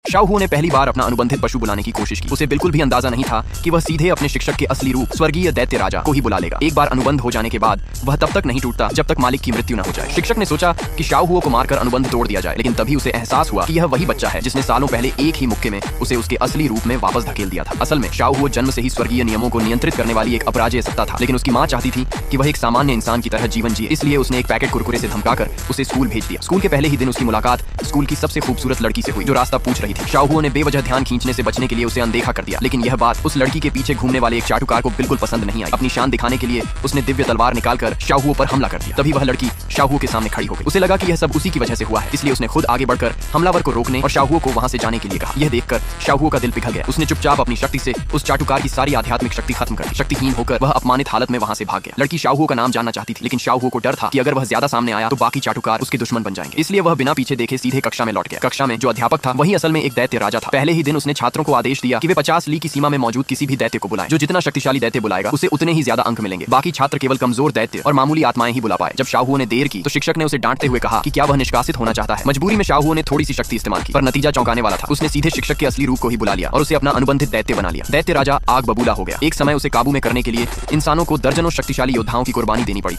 शाओहुओ ने पहली बार अपना अनुबंधित पशु बुलाने की कोशिश की। उसे बिल्कुल भी अंदाजा नहीं था कि वह सीधे अपने शिक्षक के असली रूप स्वर्गीय दैत्य राजा को ही बुला लेगा। एक बार अनुबंध हो जाने के बाद वह तब तक नहीं टूटता जब तक मालिक की मृत्यु न हो जाए। शिक्षक ने सोचा कि शाओहुओ को मारकर अनुबंध तोड़ दिया जाए, लेकिन तभी उसे एहसास हुआ कि यह वही बच्चा है जिसने सालों पहले एक ही मुक्के में उसे उसके असली रूप में वापस धकेल दिया था। असल में शाओहुओ जन्म से ही स्वर्गीय नियमों को नियंत्रित करने वाली एक अपराजेय सत्ता था, लेकिन उसकी माँ चाहती थी कि वह एक सामान्य इंसान की तरह जीवन जिए। इसलिए उसने एक पैकेट कुरकुरे से धमकाकर उसे स्कूल भेज दिया। स्कूल के पहले ही दिन उसकी मुलाकात स्कूल की सबसे खूबसूरत लड़की से हुई जो रास्ता पूछ रही थी। शाओहुओ ने बेवजह ध्यान खींचने से बचने के लिए उसे अनदेखा कर दिया, लेकिन यह बात उस लड़की के पीछे घूमने वाले एक चाटुकार को बिल्कुल पसंद नहीं आई। अपनी शान दिखाने के लिए उसने दिव्य तलवार निकालकर शाओहुओ पर हमला कर दिया। तभी वह लड़की शाओहुओ के सामने खड़ी हो गई। उसे लगा कि यह सब उसी की वजह से हुआ है, इसलिए उसने खुद आगे बढ़कर हमलावर को रोकने और शाओहुओ को वहां से जाने के लिए कहा। यह देखकर शाओहुओ का दिल पिघल गया। उसने चुपचाप अपनी शक्ति से उस चाटुकार की सारी आध्यात्मिक शक्ति खत्म कर दी। शक्तिहीन होकर वह अपमानित हालत में वहां से भाग गया। लड़की शाओहुओ का नाम जानना चाहती थी, लेकिन शाओहुओ को डर था कि अगर वह ज्यादा सामने आया तो बाकी चाटुकार उसके दुश्मन बन जाएंगे। इसलिए वह बिना पीछे देखे सीधे कक्षा में लौट गया। कक्षा में जो अध्यापक था वही असल में एक दैत्य राजा था। पहले ही दिन उसने छात्रों को आदेश दिया कि वे 50 ली की सीमा में मौजूद किसी भी दैत्य को बुलाएं। जो जितना शक्तिशाली दैत्य बुलाएगा उसे उतने ही ज्यादा अंक मिलेंगे। बाकी छात्र केवल कमजोर दैत्य और मामूली आत्माएं ही बुला पाए। जब शाओहुओ ने देर की तो शिक्षक ने उसे डांटते हुए कहा कि क्या वह निष्कासित होना चाहता है। मजबूरी में शाओहुओ ने थोड़ी सी शक्ति इस्तेमाल की, पर नतीजा चौंकाने वाला था। उसने सीधे शिक्षक के असली रूप को ही बुला लिया और उसे अपना अनुबंधित दैत्य बना लिया। दैत्य राजा आग बबूला हो गया। एक समय उसे काबू में करने के लिए इंसानों को दर्जनों शक्तिशाली योद्धाओं की कुर्बानी देनी पड़ी थी।